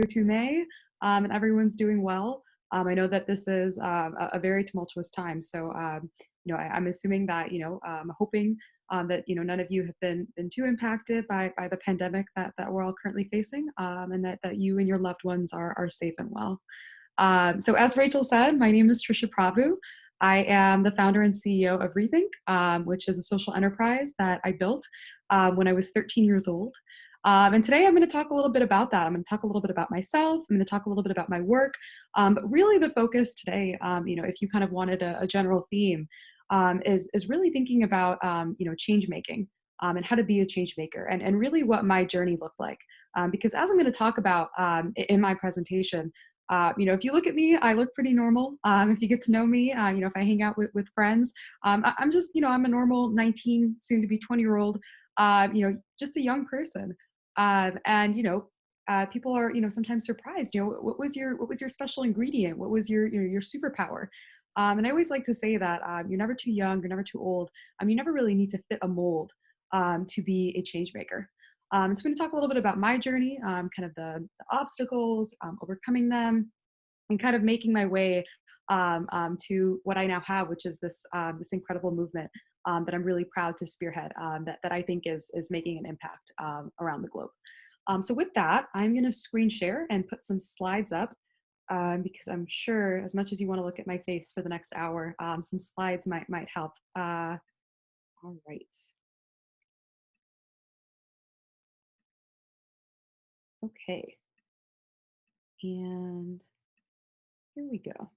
to May, and everyone's doing well. I know that this is a very tumultuous time, so I'm assuming that I'm hoping that none of you have been too impacted by the pandemic that we're all currently facing, and that you and your loved ones are safe and well. So as Rachel said, my name is Trisha Prabhu. I am the founder and CEO of ReThink, which is a social enterprise that I built when I was 13 years old. And today I'm going to talk a little bit about that. I'm going to talk a little bit about myself. I'm going to talk a little bit about my work. But really the focus today, if you kind of wanted a general theme, is really thinking about, change making and how to be a change maker and really what my journey looked like. Because as I'm going to talk about in my presentation, if you look at me, I look pretty normal. If you get to know me, if I hang out with friends, I'm just, I'm a normal 19, soon to be 20-year-old, just a young person. People are, sometimes surprised, what was your special ingredient? What was your superpower? And I always like to say that you're never too young, you're never too old. You never really need to fit a mold to be a change maker. So I'm going to talk a little bit about my journey, kind of the obstacles, overcoming them, and kind of making my way to what I now have, which is this incredible movement that I'm really proud to spearhead, that I think is making an impact around the globe. So with that, I'm going to screen share and put some slides up because I'm sure, as much as you want to look at my face for the next hour, some slides might help. All right. Okay. And here we go.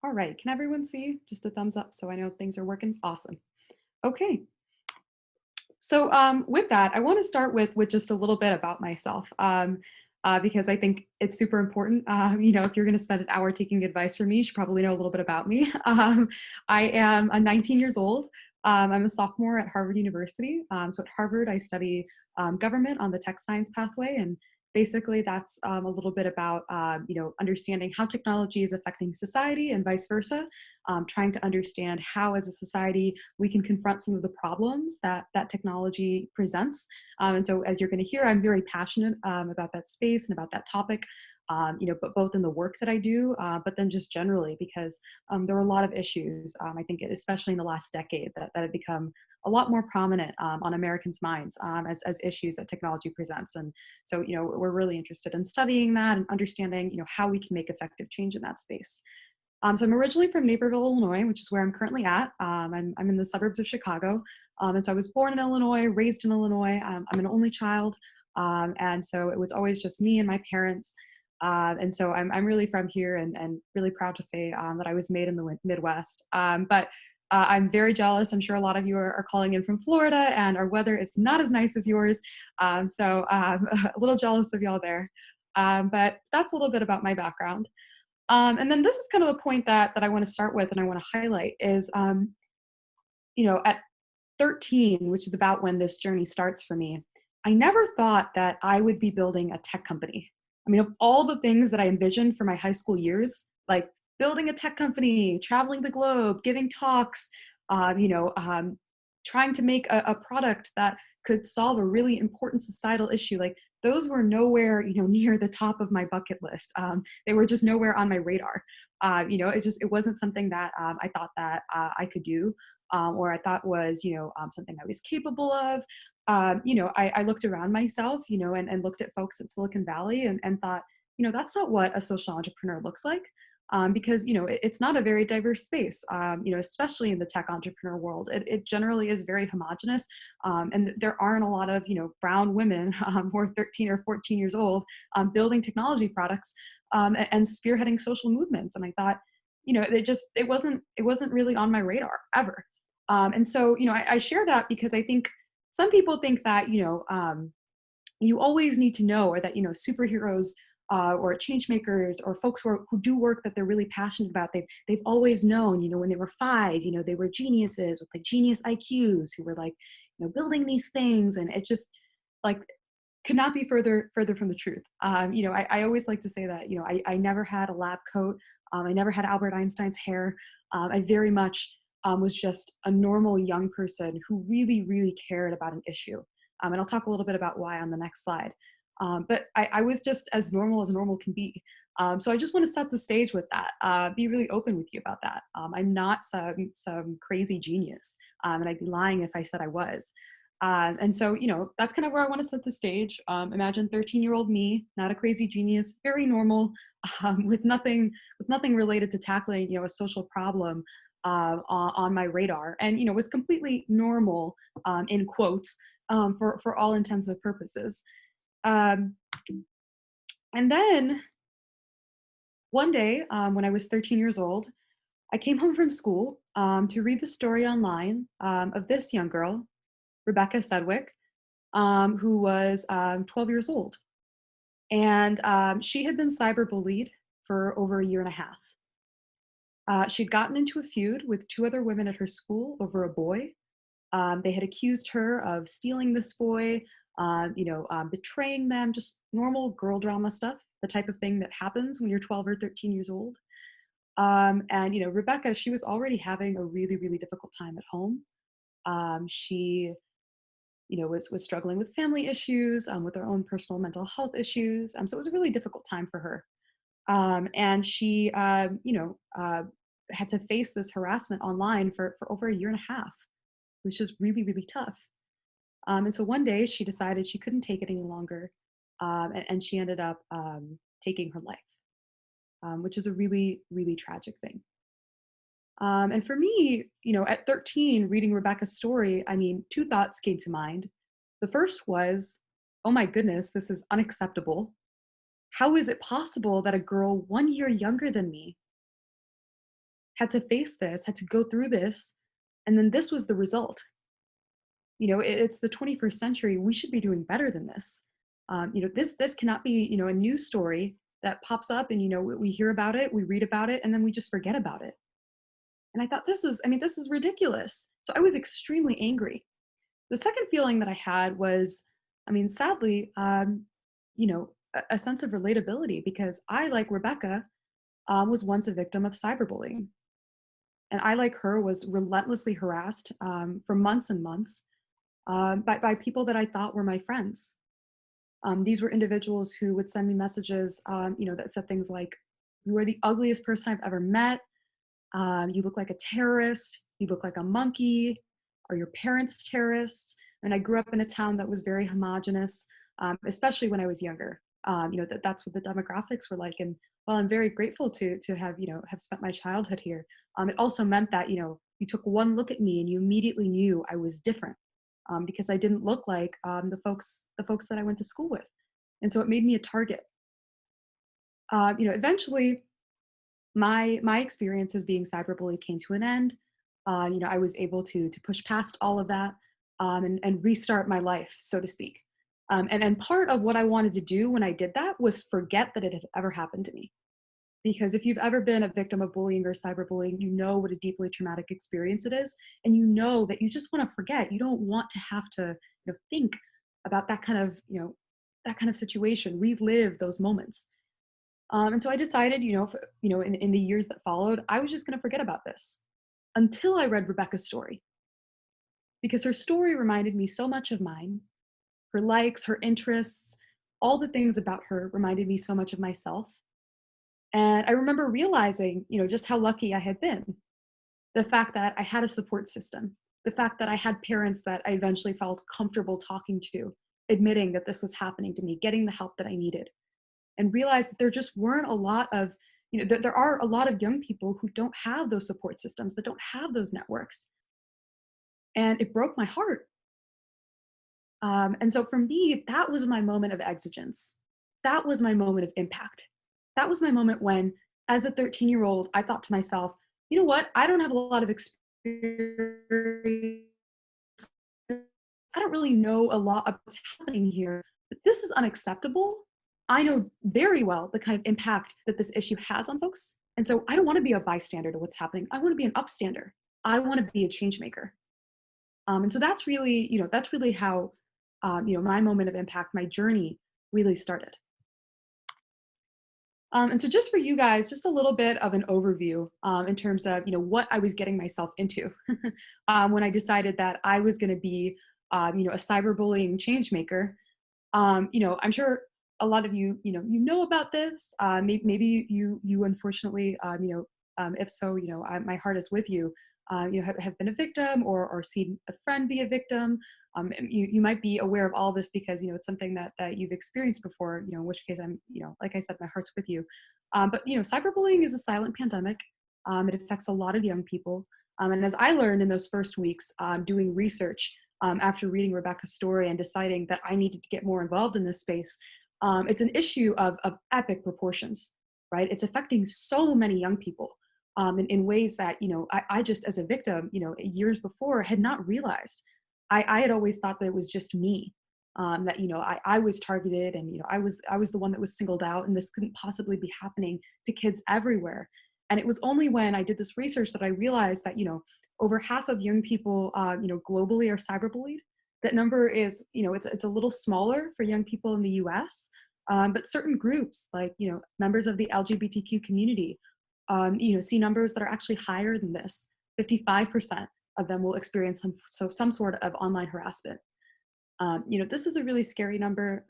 All right, can everyone see? Just a thumbs up so I know things are working. Awesome. Okay. So with that, I want to start with just a little bit about myself because I think it's super important. If you're going to spend an hour taking advice from me, you should probably know a little bit about me. I am 19 years old. I'm a sophomore at Harvard University. So at Harvard, I study government on the tech science pathway, and basically that's a little bit about understanding how technology is affecting society and vice versa, trying to understand how as a society we can confront some of the problems that technology presents. And so as you're going to hear, I'm very passionate about that space and about that topic. But both in the work that I do, but then just generally because there are a lot of issues, I think especially in the last decade that have become a lot more prominent on Americans' minds as issues that technology presents. And so, we're really interested in studying that and understanding, how we can make effective change in that space. So I'm originally from Naperville, Illinois, which is where I'm currently at. I'm in the suburbs of Chicago. And so I was born in Illinois, raised in Illinois. I'm an only child. And so it was always just me and my parents. And so I'm really from here and really proud to say that I was made in the Midwest. But I'm very jealous. I'm sure a lot of you are calling in from Florida and our weather is not as nice as yours. So a little jealous of y'all there. But that's a little bit about my background. And then this is kind of the point that I want to start with and I want to highlight is, at 13, which is about when this journey starts for me, I never thought that I would be building a tech company. I mean, of all the things that I envisioned for my high school years, like building a tech company, traveling the globe, giving talks, trying to make a product that could solve a really important societal issue, like those were nowhere, near the top of my bucket list. They were just nowhere on my radar. It wasn't something that I thought that I could do, or I thought was, something I was capable of. I looked around myself, and looked at folks at Silicon Valley and thought, that's not what a social entrepreneur looks like. Because it's not a very diverse space, especially in the tech entrepreneur world. It generally is very homogenous, and there aren't a lot of brown women who are 13 or 14 years old building technology products and spearheading social movements. And I thought, it wasn't really on my radar ever. And so I share that because I think some people think that you always need to know, or that superheroes or change makers or folks who do work that they're really passionate about, they've always known, when they were 5, they were geniuses with like genius IQs who were like, building these things, and it just like could not be further from the truth. I always like to say that, I never had a lab coat. I never had Albert Einstein's hair. I very much was just a normal young person who really, really cared about an issue. And I'll talk a little bit about why on the next slide. But I was just as normal can be. So I just want to set the stage with that. Be really open with you about that. I'm not some crazy genius, and I'd be lying if I said I was. And so, that's kind of where I want to set the stage. Imagine 13-year-old me, not a crazy genius, very normal, with nothing related to tackling, a social problem on my radar, and was completely normal, in quotes, for all intents and purposes. Um, and then one day, when I was 13 years old, I came home from school to read the story online of this young girl, Rebecca Sedwick, who was 12 years old. And she had been cyberbullied for over a year and a half. She'd gotten into a feud with two other women at her school over a boy. They had accused her of stealing this boy, betraying them, just normal girl drama stuff, the type of thing that happens when you're 12 or 13 years old. And Rebecca, she was already having a really, really difficult time at home. She, was struggling with family issues, with her own personal mental health issues. So it was a really difficult time for her. And she, had to face this harassment online for over a year and a half, which is really, really tough. And so one day she decided she couldn't take it any longer, and she ended up taking her life, which is a really, really tragic thing. And for me, at 13, reading Rebecca's story, I mean, two thoughts came to mind. The first was, oh my goodness, this is unacceptable. How is it possible that a girl 1 year younger than me had to face this, had to go through this, and then this was the result? It's the 21st century. We should be doing better than this. This cannot be, a news story that pops up and, we hear about it, we read about it, and then we just forget about it. And I thought, this is ridiculous. So I was extremely angry. The second feeling that I had was, sadly, a sense of relatability, because I, like Rebecca, was once a victim of cyberbullying. And I, like her, was relentlessly harassed for months and months by people that I thought were my friends. These were individuals who would send me messages, that said things like, "You are the ugliest person I've ever met. You look like a terrorist. You look like a monkey. Are your parents terrorists?" And I grew up in a town that was very homogenous, especially when I was younger. That's what the demographics were like. And while I'm very grateful to have spent my childhood here, it also meant that you took one look at me and you immediately knew I was different, because I didn't look like the folks that I went to school with, and so it made me a target. Eventually, my experience as being cyberbullied came to an end. I was able to push past all of that, and restart my life, so to speak. And part of what I wanted to do when I did that was forget that it had ever happened to me. Because if you've ever been a victim of bullying or cyberbullying, you know what a deeply traumatic experience it is, and you know that you just want to forget. You don't want to have to think about that kind of situation, relive those moments. And so I decided, in the years that followed, I was just going to forget about this until I read Rebecca's story, because her story reminded me so much of mine. Her likes, her interests, all the things about her reminded me so much of myself. And I remember realizing, just how lucky I had been. The fact that I had a support system, the fact that I had parents that I eventually felt comfortable talking to, admitting that this was happening to me, getting the help that I needed, and realized that there just weren't a lot of, there are a lot of young people who don't have those support systems, that don't have those networks. And it broke my heart. And so for me, that was my moment of exigence. That was my moment of impact. That was my moment when, as a 13-year-old, I thought to myself, you know what? I don't have a lot of experience. I don't really know a lot of what's happening here, but this is unacceptable. I know very well the kind of impact that this issue has on folks. And so I don't want to be a bystander to what's happening. I want to be an upstander. I want to be a change maker. And so that's really how, my moment of impact, my journey really started. And so just for you guys, just a little bit of an overview in terms of, what I was getting myself into when I decided that I was going to be, a cyberbullying change maker. I'm sure a lot of you, you know about this. Maybe you unfortunately, if so, my heart is with you. Have been a victim or seen a friend be a victim. And you might be aware of all this because it's something that you've experienced before. In which case I'm, like I said, my heart's with you. But cyberbullying is a silent pandemic. It affects a lot of young people. And as I learned in those first weeks doing research after reading Rebecca's story and deciding that I needed to get more involved in this space, it's an issue of epic proportions, right? It's affecting so many young people in ways that, I just as a victim, years before had not realized. I had always thought that it was just me, that, I was targeted and, I was the one that was singled out and this couldn't possibly be happening to kids everywhere. And it was only when I did this research that I realized that, over half of young people, globally are cyberbullied. That number is, it's a little smaller for young people in the US, but certain groups like, members of the LGBTQ community, see numbers that are actually higher than this. 55% of them will experience some sort of online harassment. This is a really scary number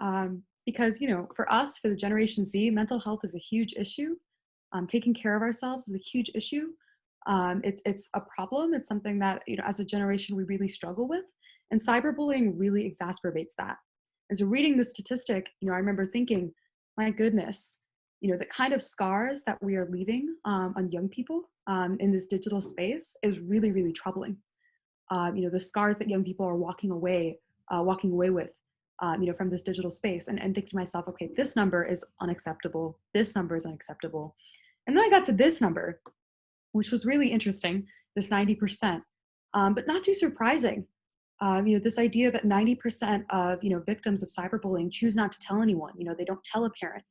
because, for us, for the Generation Z, mental health is a huge issue. Taking care of ourselves is a huge issue. It's a problem. It's something that, as a generation, we really struggle with. And cyberbullying really exacerbates that. As you're reading the statistic, I remember thinking, my goodness, the kind of scars that we are leaving on young people in this digital space is really, really troubling. The scars that young people are walking away with, from this digital space and thinking to myself, okay, this number is unacceptable. This number is unacceptable. And then I got to this number, which was really interesting, this 90%, but not too surprising. This idea that 90% of, victims of cyberbullying choose not to tell anyone. They don't tell a parent.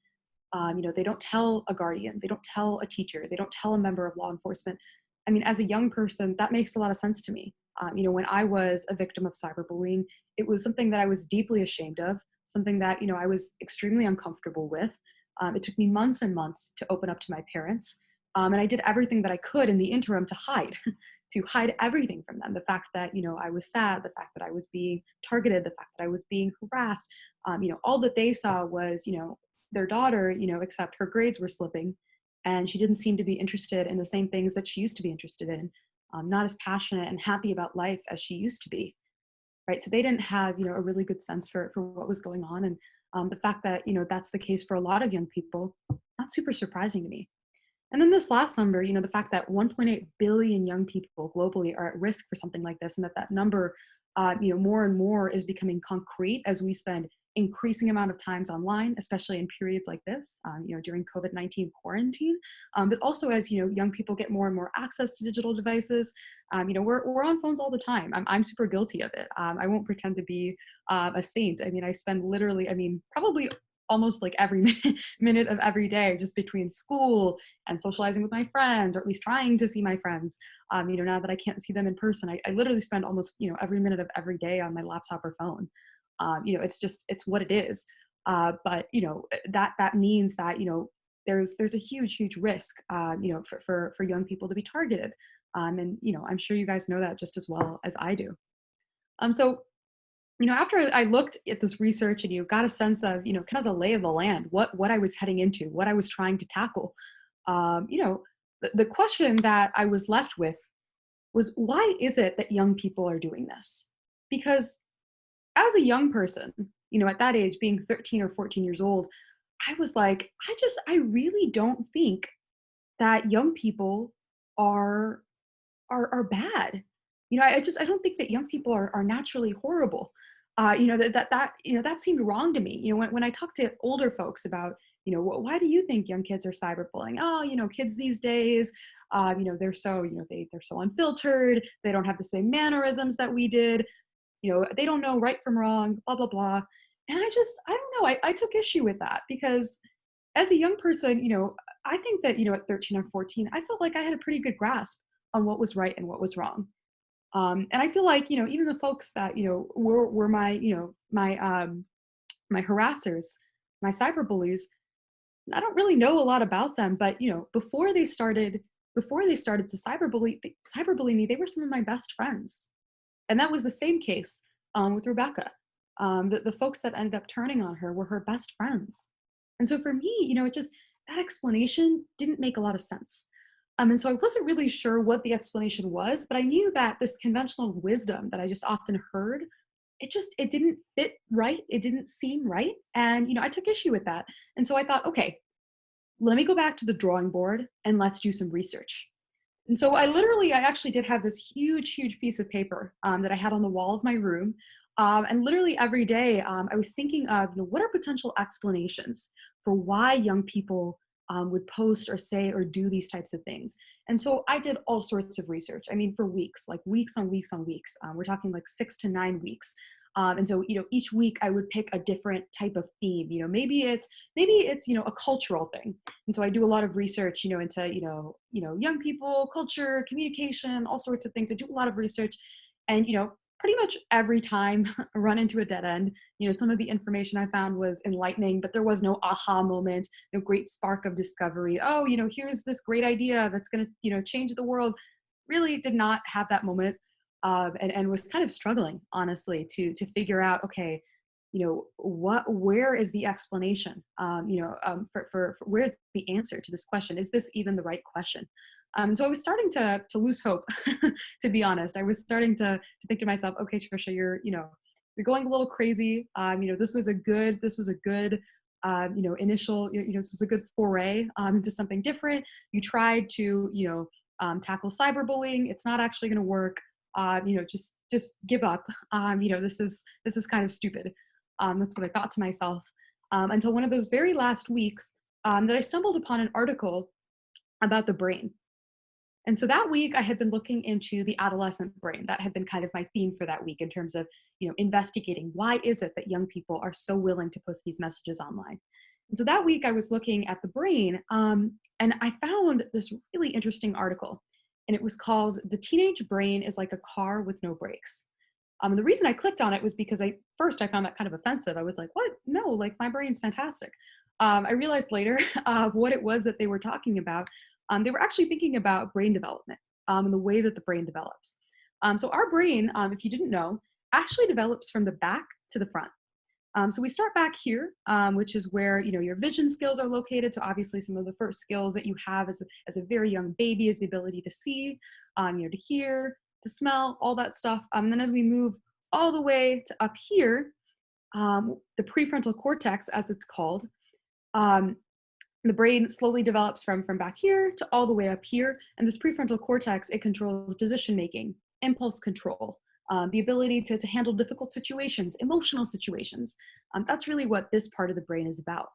They don't tell a guardian. They don't tell a teacher. They don't tell a member of law enforcement. I mean, as a young person, that makes a lot of sense to me. When I was a victim of cyberbullying, it was something that I was deeply ashamed of, something that, I was extremely uncomfortable with. It took me months and months to open up to my parents. And I did everything that I could in the interim to hide, to hide everything from them. The fact that, I was sad, the fact that I was being targeted, the fact that I was being harassed, all that they saw was, their daughter, except her grades were slipping and she didn't seem to be interested in the same things that she used to be interested in, not as passionate and happy about life as she used to be, right? So they didn't have, a really good sense for what was going on. And the fact that, that's the case for a lot of young people, not super surprising to me. And then this last number, the fact that 1.8 billion young people globally are at risk for something like this, and that number, more and more is becoming concrete as we spend increasing amount of times online, especially in periods like this, during COVID-19 quarantine, but also as, young people get more and more access to digital devices. We're on phones all the time. I'm super guilty of it. I won't pretend to be a saint. I mean, I spend literally, probably almost like every minute of every day just between school and socializing with my friends, or at least trying to see my friends. Now that I can't see them in person, I literally spend almost, every minute of every day on my laptop or phone. It's what it is. But that means that, there's a huge risk, for young people to be targeted. And, I'm sure you guys know that just as well as I do. So after I looked at this research and got a sense of, kind of the lay of the land, what I was heading into, what I was trying to tackle, the question that I was left with was, why is it that young people are doing this? Because as a young person, at that age, being 13 or 14 years old, I was like, I really don't think that young people are bad. I don't think that young people are naturally horrible. That seemed wrong to me. When I talk to older folks about, why do you think young kids are cyberbullying? Oh, kids these days, they're so, they're so unfiltered. They don't have the same mannerisms that we did. They don't know right from wrong, blah, blah, blah. And I don't know, I took issue with that because as a young person, I think that, at 13 or 14, I felt like I had a pretty good grasp on what was right and what was wrong. And I feel like, even the folks that, were my, my harassers, my cyberbullies, I don't really know a lot about them, but, before they started to cyberbully me, they were some of my best friends. And that was the same case with Rebecca. The folks that ended up turning on her were her best friends. And so for me, it just, that explanation didn't make a lot of sense. And so I wasn't really sure what the explanation was, but I knew that this conventional wisdom that I just often heard, it didn't fit right. It didn't seem right. And, I took issue with that. And so I thought, okay, let me go back to the drawing board and let's do some research. And so I actually did have this huge piece of paper that I had on the wall of my room. And literally every day, I was thinking of, what are potential explanations for why young people would post or say or do these types of things. And so I did all sorts of research. I mean, for weeks, like weeks on weeks on weeks. We're talking like 6 to 9 weeks. And so, each week I would pick a different type of theme. Maybe it's a cultural thing. And so I do a lot of research, into young people, culture, communication, all sorts of things. I do a lot of research, and pretty much every time I run into a dead end. Some of the information I found was enlightening, but there was no aha moment, no great spark of discovery. Oh, here's this great idea that's going to change the world. Really did not have that moment, and was kind of struggling, honestly, to figure out, okay, where is the explanation? For where's the answer to this question? Is this even the right question? So I was starting to lose hope, to be honest. I was starting to think to myself, okay, Trisha, you're going a little crazy. This was a good initial, this was a good foray into something different. You tried to, tackle cyberbullying. It's not actually going to work. Just give up. This is kind of stupid. That's what I thought to myself, until one of those very last weeks that I stumbled upon an article about the brain. And so that week I had been looking into the adolescent brain. That had been kind of my theme for that week, in terms of, investigating why is it that young people are so willing to post these messages online. And so that week I was looking at the brain, and I found this really interesting article, and it was called "The Teenage Brain is Like a Car with No Brakes." And the reason I clicked on it was because I found that kind of offensive. I was like, what? No, like, my brain's fantastic. I realized later what it was that they were talking about. They were actually thinking about brain development, and the way that the brain develops. So our brain, if you didn't know, actually develops from the back to the front. So we start back here, which is where your vision skills are located. So obviously, some of the first skills that you have as a very young baby is the ability to see, to hear, to smell, all that stuff. And then as we move all the way to up here, the prefrontal cortex, as it's called, um, the brain slowly develops from back here to all the way up here. And this prefrontal cortex, it controls decision making, impulse control, the ability to handle difficult situations, emotional situations. That's really what this part of the brain is about.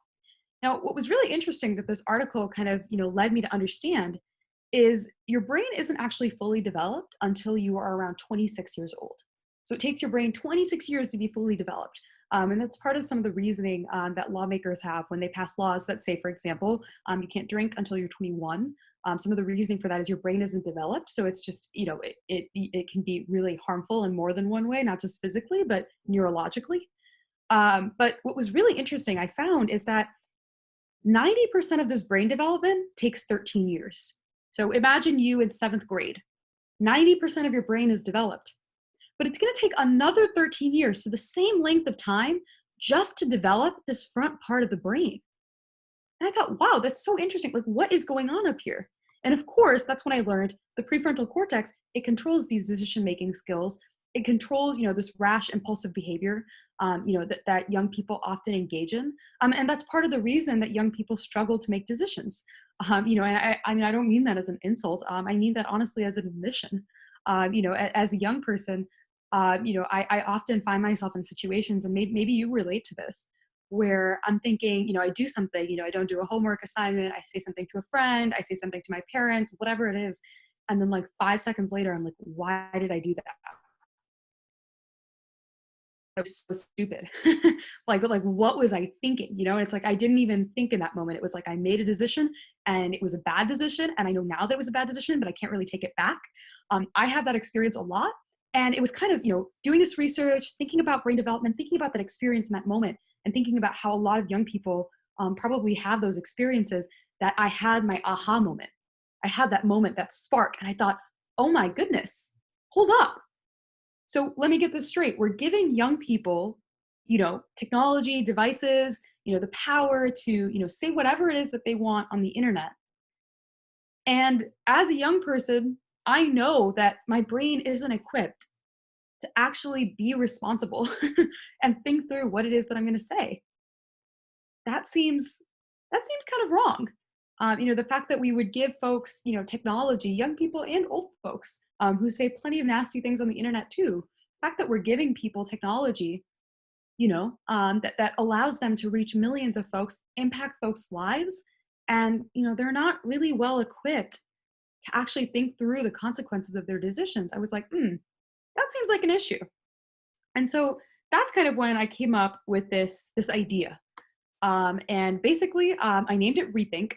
Now, what was really interesting that this article kind of led me to understand is your brain isn't actually fully developed until you are around 26 years old. So it takes your brain 26 years to be fully developed. And that's part of some of the reasoning that lawmakers have when they pass laws that say, for example, you can't drink until you're 21. Some of the reasoning for that is your brain isn't developed. So it's just, it can be really harmful in more than one way, not just physically, but neurologically. But what was really interesting, I found, is that 90% of this brain development takes 13 years. So imagine you in 7th grade. 90% of your brain is developed. But it's going to take another 13 years, so the same length of time, just to develop this front part of the brain. And I thought, wow, that's so interesting. Like, what is going on up here? And of course, that's when I learned the prefrontal cortex, it controls these decision-making skills. It controls, this rash, impulsive behavior, that young people often engage in. And that's part of the reason that young people struggle to make decisions. And I don't mean that as an insult. I mean that honestly as an admission. As a young person, I often find myself in situations, and maybe you relate to this, where I'm thinking, I do something, I don't do a homework assignment, I say something to a friend, I say something to my parents, whatever it is. And then like 5 seconds later, I'm like, why did I do that? That was so stupid. like what was I thinking? And it's like, I didn't even think in that moment. It was like, I made a decision and it was a bad decision. And I know now that it was a bad decision, but I can't really take it back. I have that experience a lot. And it was kind of, doing this research, thinking about brain development, thinking about that experience in that moment, and thinking about how a lot of young people probably have those experiences, that I had my aha moment. I had that moment, that spark. And I thought, oh my goodness, hold up. So let me get this straight. We're giving young people technology, devices, the power to, say whatever it is that they want on the internet. And as a young person, I know that my brain isn't equipped to actually be responsible and think through what it is that I'm going to say. That seems that seems kind of wrong. The fact that we would give folks, technology, young people and old folks, who say plenty of nasty things on the internet too. The fact that we're giving people technology, that allows them to reach millions of folks, impact folks' lives, and they're not really well equipped to actually think through the consequences of their decisions. I was like, that seems like an issue. And so that's kind of when I came up with this idea. And basically, I named it ReThink.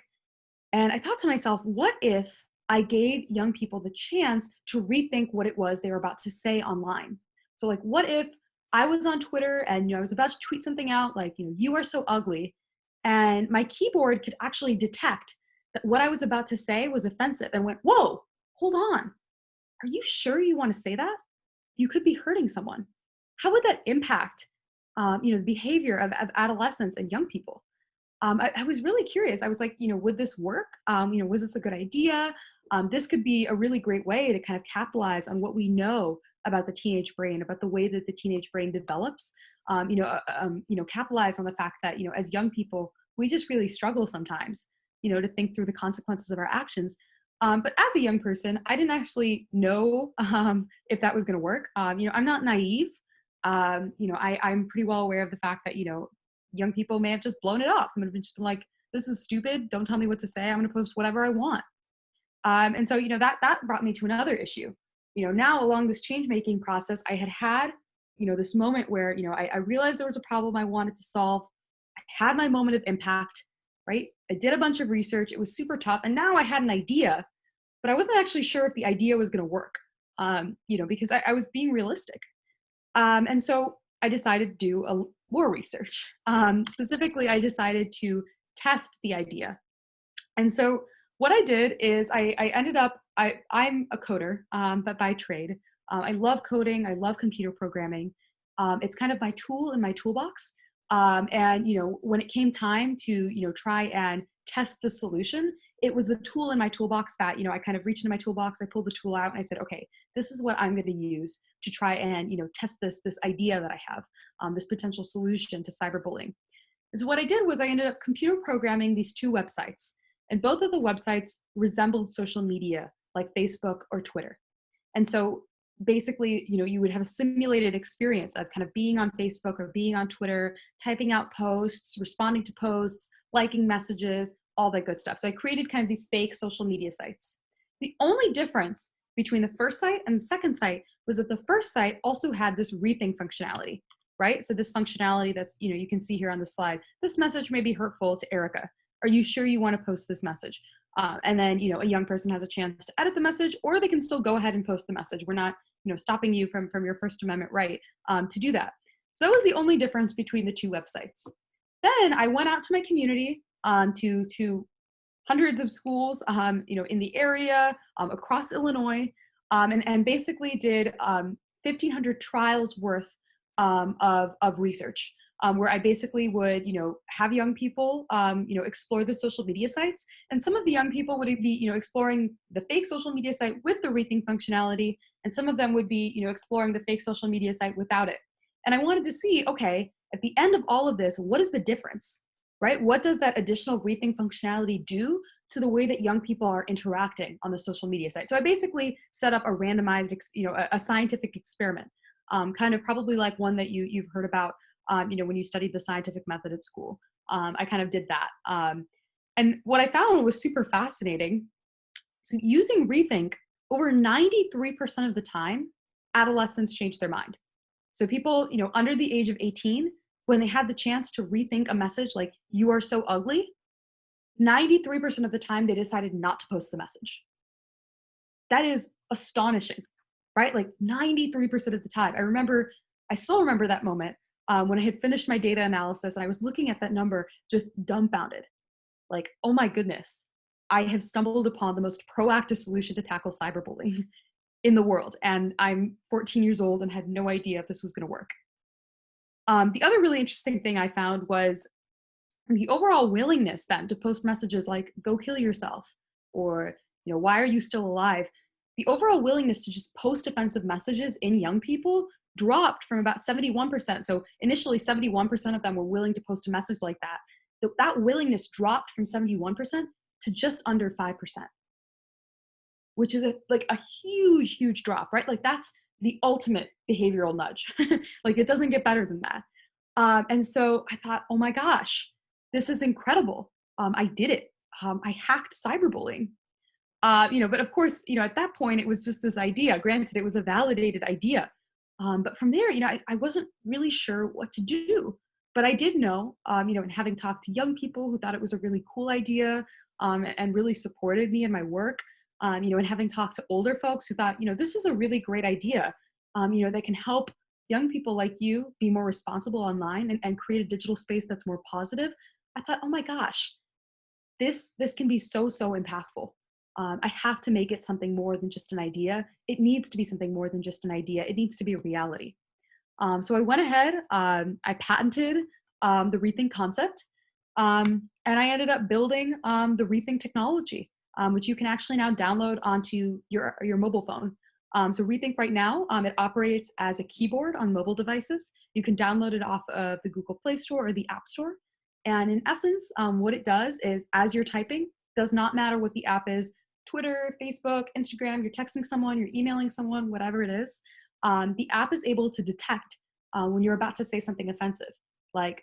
And I thought to myself, what if I gave young people the chance to rethink what it was they were about to say online? So, like, what if I was on Twitter and I was about to tweet something out like, you are so ugly, and my keyboard could actually detect that what I was about to say was offensive and went, whoa, hold on. Are you sure you want to say that? You could be hurting someone. How would that impact, the behavior of adolescents and young people? I was really curious. I was like, would this work? Was this a good idea? This could be a really great way to kind of capitalize on what we know about the teenage brain, about the way that the teenage brain develops. Capitalize on the fact that as young people, we just really struggle sometimes, to think through the consequences of our actions. But as a young person, I didn't actually know if that was going to work. I'm not naive. I'm pretty well aware of the fact that young people may have just blown it off. I'm going to just been like, this is stupid. Don't tell me what to say. I'm going to post whatever I want. And so, that brought me to another issue. Now along this change making process, I had, this moment where, I realized there was a problem I wanted to solve. I had my moment of impact, right? I did a bunch of research. It was super tough. And now I had an idea, but I wasn't actually sure if the idea was going to work, because I was being realistic. And so I decided to do more research. Specifically, I decided to test the idea. And so what I did is I ended up, I'm a coder, but by trade. I love coding. I love computer programming. It's kind of my tool in my toolbox. And when it came time to try and test the solution, it was the tool in my toolbox that I kind of reached into my toolbox. I pulled the tool out and I said, okay, this is what I'm going to use to try and test this idea that I have, this potential solution to cyberbullying. And so what I did was I ended up computer programming these two websites, and both of the websites resembled social media like Facebook or Twitter. And so basically, you would have a simulated experience of kind of being on Facebook or being on Twitter, typing out posts, responding to posts, liking messages, all that good stuff. So I created kind of these fake social media sites. The only difference between the first site and the second site was that the first site also had this ReThink functionality, right? So this functionality that's, you can see here on the slide, this message may be hurtful to Erica. Are you sure you want to post this message? And then, a young person has a chance to edit the message, or they can still go ahead and post the message. We're not, stopping you from your First Amendment right to do that. So that was the only difference between the two websites. Then I went out to my community, to hundreds of schools, in the area, across Illinois, and basically did 1,500 trials worth of research. Where I basically would, have young people, explore the social media sites. And some of the young people would be, exploring the fake social media site with the ReThink functionality. And some of them would be, exploring the fake social media site without it. And I wanted to see, okay, at the end of all of this, what is the difference, right? What does that additional ReThink functionality do to the way that young people are interacting on the social media site? So I basically set up a randomized, a scientific experiment, kind of probably like one that you've heard about, when you studied the scientific method at school. I kind of did that. And what I found was super fascinating. So using ReThink, over 93% of the time, adolescents change their mind. So people, under the age of 18, when they had the chance to rethink a message like, you are so ugly, 93% of the time they decided not to post the message. That is astonishing, right? Like 93% of the time. I still remember that moment. When I had finished my data analysis and I was looking at that number, just dumbfounded. Like, oh my goodness, I have stumbled upon the most proactive solution to tackle cyberbullying in the world. And I'm 14 years old and had no idea if this was going to work. The other really interesting thing I found was the overall willingness then to post messages like "Go kill yourself" or "Why are you still alive?" The overall willingness to just post offensive messages in young people dropped from about 71%. So initially, 71% of them were willing to post a message like that. That willingness dropped from 71% to just under 5%, which is a huge, huge drop, right? Like that's the ultimate behavioral nudge. Like it doesn't get better than that. And so I thought, oh my gosh, this is incredible. I did it. I hacked cyberbullying. But of course, at that point, it was just this idea. Granted, it was a validated idea. But from there, I wasn't really sure what to do. But I did know, and having talked to young people who thought it was a really cool idea and really supported me in my work, and having talked to older folks who thought, this is a really great idea, that can help young people like you be more responsible online and create a digital space that's more positive. I thought, oh my gosh, this can be so impactful. I have to make it something more than just an idea. It needs to be something more than just an idea. It needs to be a reality. So I went ahead, I patented the ReThink concept, and I ended up building the ReThink technology, which you can actually now download onto your mobile phone. So ReThink right now, it operates as a keyboard on mobile devices. You can download it off of the Google Play Store or the App Store. And in essence, what it does is as you're typing, does not matter what the app is, Twitter, Facebook, Instagram, you're texting someone, you're emailing someone, whatever it is, the app is able to detect when you're about to say something offensive. Like,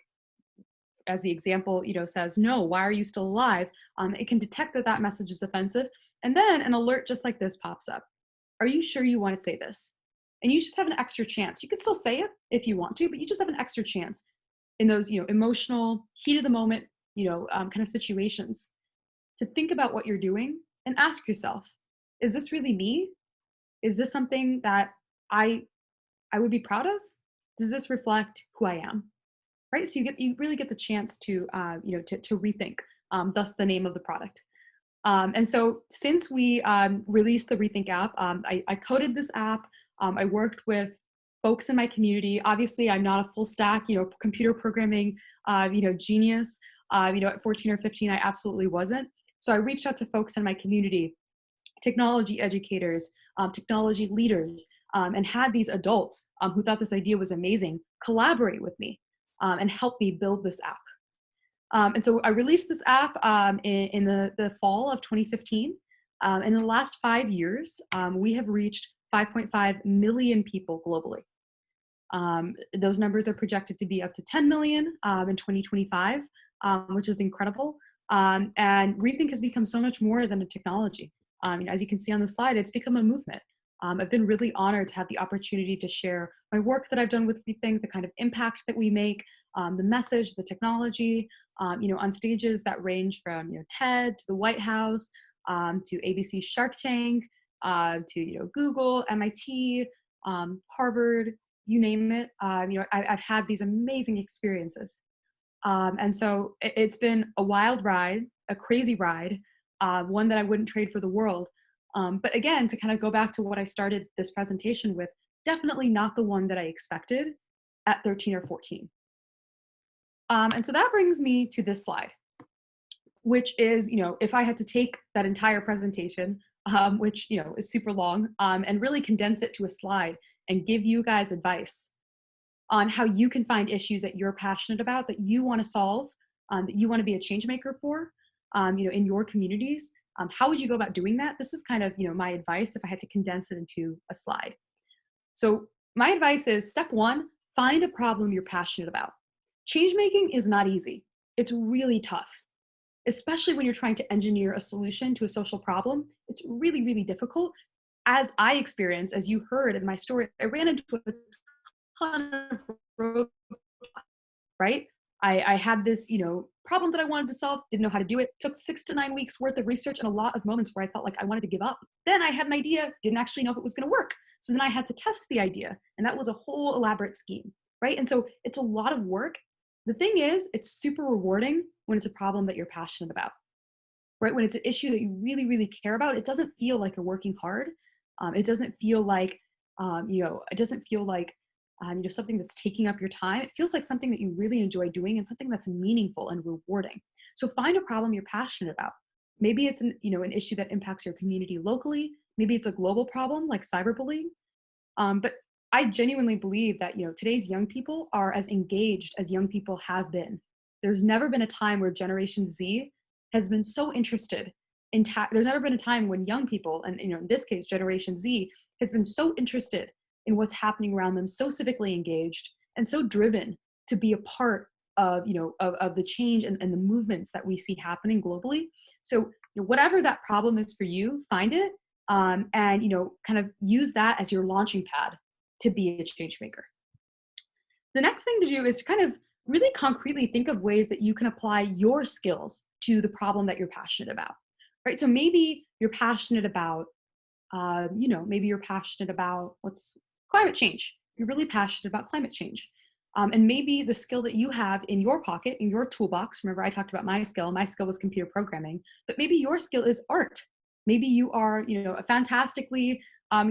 as the example, says, "No, why are you still alive?" It can detect that that message is offensive. And then an alert just like this pops up. Are you sure you want to say this? And you just have an extra chance. You can still say it if you want to, but you just have an extra chance in those, emotional, heat of the moment, kind of situations to think about what you're doing and ask yourself, is this really me? Is this something that I I would be proud of? Does this reflect who I am? Right? So you really get the chance to to rethink. Thus the name of the product. And so since we released the ReThink app, I coded this app. I worked with folks in my community. Obviously, I'm not a full stack, computer programming, genius. At 14 or 15, I absolutely wasn't. So I reached out to folks in my community, technology educators, technology leaders, and had these adults who thought this idea was amazing collaborate with me and help me build this app. And so I released this app in the fall of 2015. In the last 5 years, we have reached 5.5 million people globally. Those numbers are projected to be up to 10 million in 2025, which is incredible. And ReThink has become so much more than a technology. As you can see on the slide, it's become a movement. I've been really honored to have the opportunity to share my work that I've done with ReThink, the kind of impact that we make, the message, the technology, on stages that range from TED to the White House, to ABC Shark Tank, to Google, MIT, Harvard, you name it. I've had these amazing experiences, and so it's been a wild ride, a crazy ride, one that I wouldn't trade for the world. But again, to kind of go back to what I started this presentation with, definitely not the one that I expected at 13 or 14. And so that brings me to this slide, which is, if I had to take that entire presentation, which, is super long, and really condense it to a slide and give you guys advice on how you can find issues that you're passionate about, that you want to solve, that you want to be a change maker for, in your communities, how would you go about doing that? This is kind of, my advice if I had to condense it into a slide. So my advice is step one, find a problem you're passionate about. Change making is not easy. It's really tough, especially when you're trying to engineer a solution to a social problem. It's really, really difficult. As I experienced, as you heard in my story, I ran into a ton of roadblocks, right? I had this, problem that I wanted to solve, didn't know how to do it. Took 6 to 9 weeks worth of research and a lot of moments where I felt like I wanted to give up. Then I had an idea, didn't actually know if it was going to work. So then I had to test the idea, and that was a whole elaborate scheme, right? And so it's a lot of work. The thing is, it's super rewarding when it's a problem that you're passionate about, right? When it's an issue that you really, really care about, it doesn't feel like you're working hard. It doesn't feel like, something that's taking up your time. It feels like something that you really enjoy doing and something that's meaningful and rewarding. So find a problem you're passionate about. Maybe it's an issue that impacts your community locally. Maybe it's a global problem like cyberbullying. But I genuinely believe that today's young people are as engaged as young people have been. There's never been a time where Generation Z has been so interested in there's never been a time when young people, and in this case Generation Z, has been so interested in what's happening around them, so civically engaged and so driven to be a part of of the change and the movements that we see happening globally. So whatever that problem is for you, find it, and kind of use that as your launching pad to be a change maker. The next thing to do is to kind of really concretely think of ways that you can apply your skills to the problem that you're passionate about, right? So maybe you're passionate about, maybe you're passionate about what's climate change. You're really passionate about climate change. And maybe the skill that you have in your pocket, in your toolbox, remember I talked about my skill was computer programming, but maybe your skill is art. Maybe you are, a fantastically,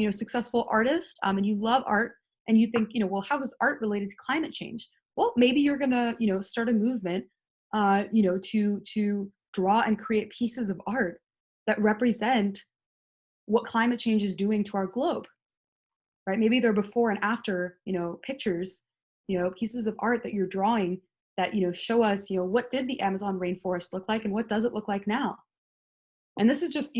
successful artist, and you love art, and you think, well, how is art related to climate change? Well, maybe you're gonna, start a movement, to draw and create pieces of art that represent what climate change is doing to our globe, right? Maybe they're before and after, pictures, pieces of art that you're drawing that, show us, what did the Amazon rainforest look like and what does it look like now? And this is just,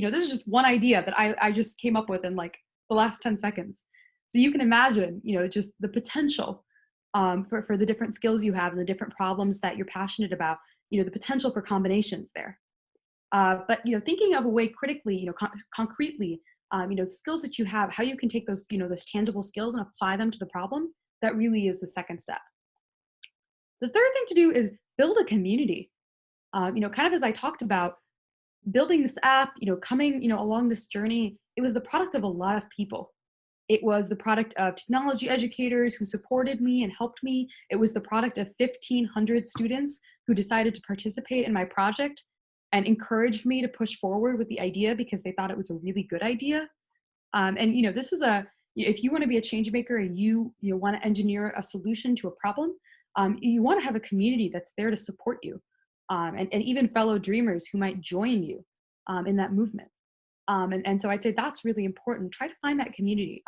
one idea that I just came up with in like the last 10 seconds. So you can imagine, just the potential for the different skills you have and the different problems that you're passionate about, the potential for combinations there. But, thinking of a way critically, concretely, the skills that you have, how you can take those, those tangible skills and apply them to the problem, that really is the second step. The third thing to do is build a community. Kind of as I talked about, building this app, coming, along this journey, it was the product of a lot of people. It was the product of technology educators who supported me and helped me. It was the product of 1,500 students who decided to participate in my project and encouraged me to push forward with the idea because they thought it was a really good idea. And this is if you want to be a change maker and you want to engineer a solution to a problem, you want to have a community that's there to support you, and even fellow dreamers who might join you in that movement. And so I'd say that's really important. Try to find that community,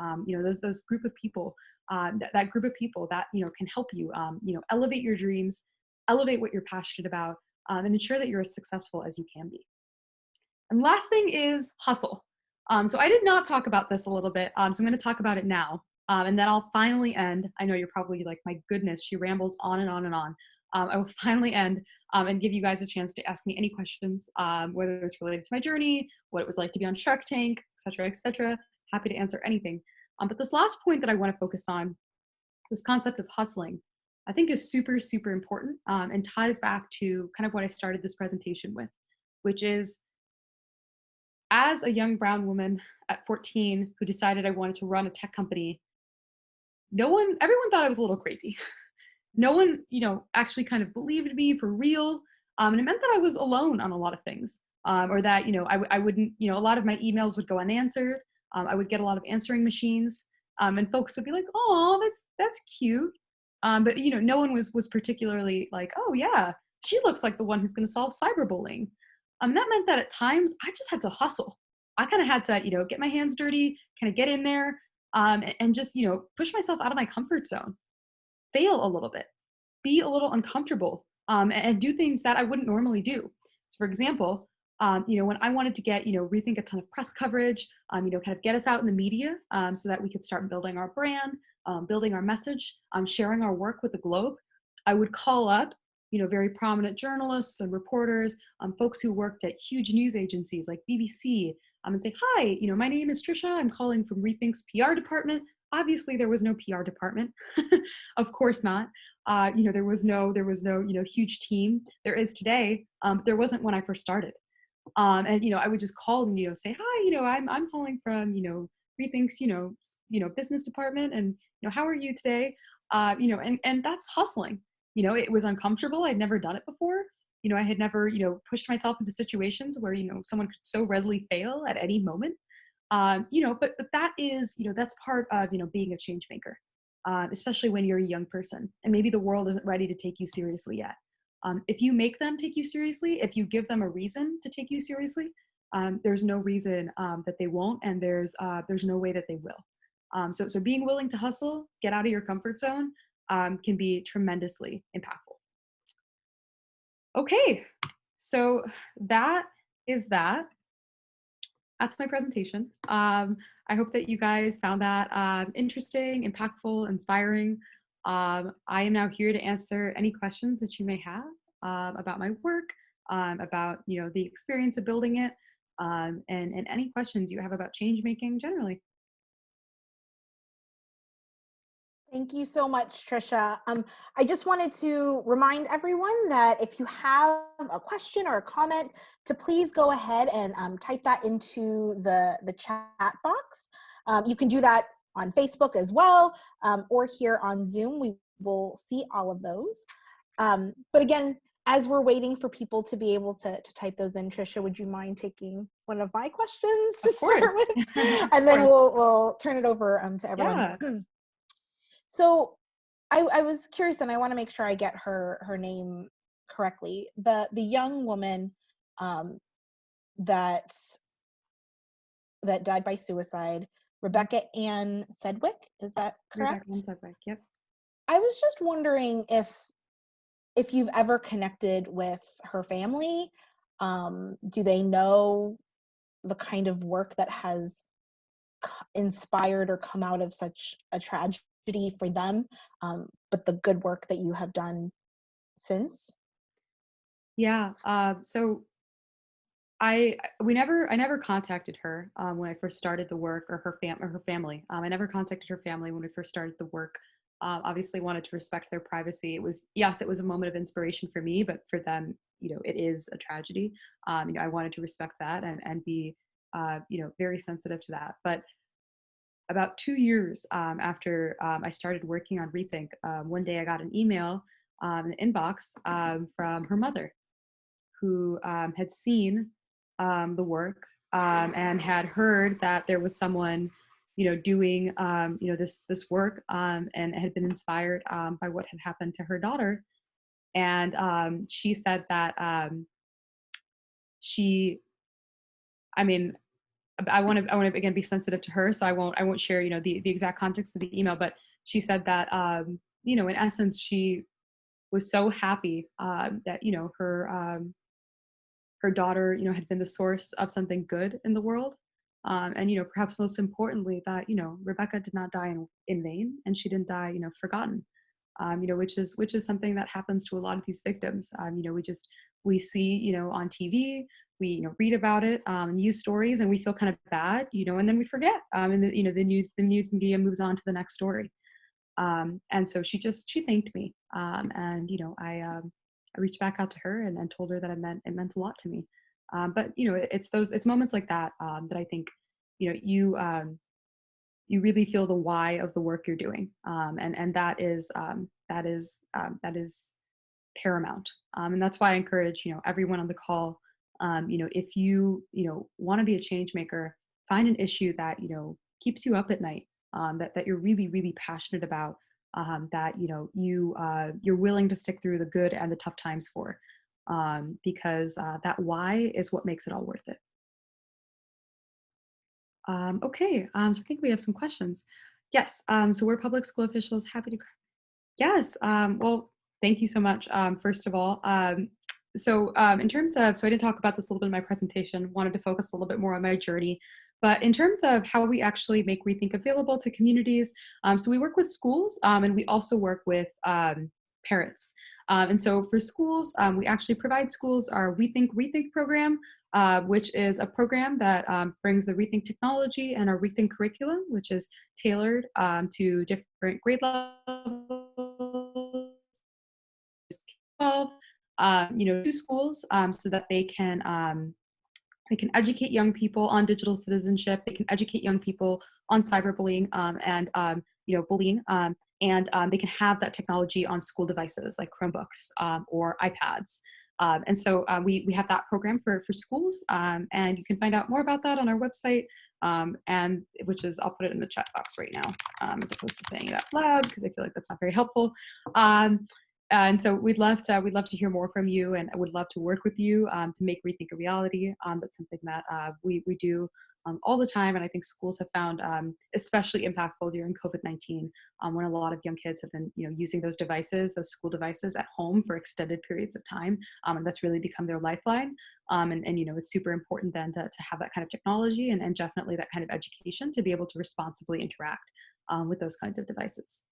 those group of people, that group of people that, can help you, elevate your dreams, elevate what you're passionate about, and ensure that you're as successful as you can be. And last thing is hustle. So I did not talk about this a little bit, so I'm going to talk about it now. And then I'll finally end. I know you're probably like, my goodness, she rambles on and on and on. I will finally end and give you guys a chance to ask me any questions, whether it's related to my journey, what it was like to be on Shark Tank, et cetera, et cetera. Happy to answer anything. But this last point that I want to focus on, this concept of hustling, I think is super, super important, and ties back to kind of what I started this presentation with, which is, as a young brown woman at 14 who decided I wanted to run a tech company, everyone thought I was a little crazy. No one, actually kind of believed me for real. And it meant that I was alone on a lot of things, or that, I wouldn't, a lot of my emails would go unanswered. I would get a lot of answering machines, and folks would be like, "Oh, that's cute." But no one was particularly like, "Oh yeah, she looks like the one who's going to solve cyberbullying." That meant that at times I just had to hustle. I kind of had to, get my hands dirty, kind of get in there, and just, push myself out of my comfort zone, fail a little bit, be a little uncomfortable, and do things that I wouldn't normally do. So for example, when I wanted to get, ReThink a ton of press coverage, kind of get us out in the media, so that we could start building our brand, building our message, sharing our work with the globe, I would call up, very prominent journalists and reporters, folks who worked at huge news agencies like BBC, and say, "Hi, my name is Trisha. I'm calling from ReThink's PR department." Obviously, there was no PR department. Of course not. There was no, huge team. There is today. There wasn't when I first started. And I would just call and say, "Hi, I'm calling from ReThink's business department, and how are you today?" And that's hustling. It was uncomfortable. I'd never done it before. I had never pushed myself into situations where someone could so readily fail at any moment. But that is that's part of being a change maker. especially when you're a young person and maybe the world isn't ready to take you seriously yet. If you make them take you seriously, if you give them a reason to take you seriously, there's no reason that they won't, and there's no way that they will. So being willing to hustle, get out of your comfort zone, can be tremendously impactful. Okay, so that is that. That's my presentation. I hope that you guys found that interesting, impactful, inspiring. I am now here to answer any questions that you may have about my work, about the experience of building it, and any questions you have about change making generally. Thank you so much, Trisha. I just wanted to remind everyone that if you have a question or a comment, to please go ahead and type that into the chat box. You can do that on Facebook as well, or here on Zoom. We will see all of those. But again, as we're waiting for people to be able to type those in, Trisha, would you mind taking one of my questions to start with? And then we'll turn it over to everyone. Yeah. So I was curious, and I want to make sure I get her name correctly. The young woman that died by suicide, Rebecca Ann Sedwick, is that correct? Rebecca Ann Sedwick, yep. I was just wondering if you've ever connected with her family. Do they know the kind of work that has inspired or come out of such a tragedy for them, but the good work that you have done since? Yeah. So I never contacted her when I first started the work, or her family. I never contacted her family when we first started the work. Obviously wanted to respect their privacy. It was a moment of inspiration for me, but for them, it is a tragedy. I wanted to respect that and be, very sensitive to that. But about 2 years after I started working on ReThink, one day I got an email in the inbox from her mother, who had seen the work and had heard that there was someone, doing, this work, and had been inspired by what had happened to her daughter. And she said that she, I mean, I want to again be sensitive to her, so I won't share the exact context of the email, but she said that in essence she was so happy that her daughter had been the source of something good in the world, and perhaps most importantly that Rebecca did not die in vain, and she didn't die forgotten, which is something that happens to a lot of these victims. We see on TV, we read about it, news stories, and we feel kind of bad, and then we forget, and the news media moves on to the next story. And so she thanked me, and I reached back out to her and told her that it meant a lot to me. But it's moments like that that I think you really feel the why of the work you're doing, and that is paramount. And that's why I encourage everyone on the call, if you want to be a change maker, find an issue that keeps you up at night, that you're really really passionate about, that you're willing to stick through the good and the tough times for, because that why is what makes it all worth it. Okay, so I think we have some questions. Yes, so we're public school officials. Happy to. Yes. Well, thank you so much. First of all, in terms of, so I didn't talk about this a little bit in my presentation, wanted to focus a little bit more on my journey. But in terms of how we actually make ReThink available to communities, so we work with schools, and we also work with parents. And so for schools, we actually provide schools our ReThink program, which is a program that brings the ReThink technology and our ReThink curriculum, which is tailored to different grade levels, 12, to schools, so that they can educate young people on digital citizenship. They can educate young people on cyberbullying, and bullying, and they can have that technology on school devices like Chromebooks or iPads. And so we have that program for schools, and you can find out more about that on our website, and which is, I'll put it in the chat box right now, as opposed to saying it out loud because I feel like that's not very helpful. And so we'd love to hear more from you, and I would love to work with you to make ReThink a reality. That's something that we do all the time, and I think schools have found especially impactful during COVID-19, when a lot of young kids have been, using those devices, those school devices at home for extended periods of time, and that's really become their lifeline. And it's super important then to have that kind of technology, and definitely that kind of education to be able to responsibly interact with those kinds of devices.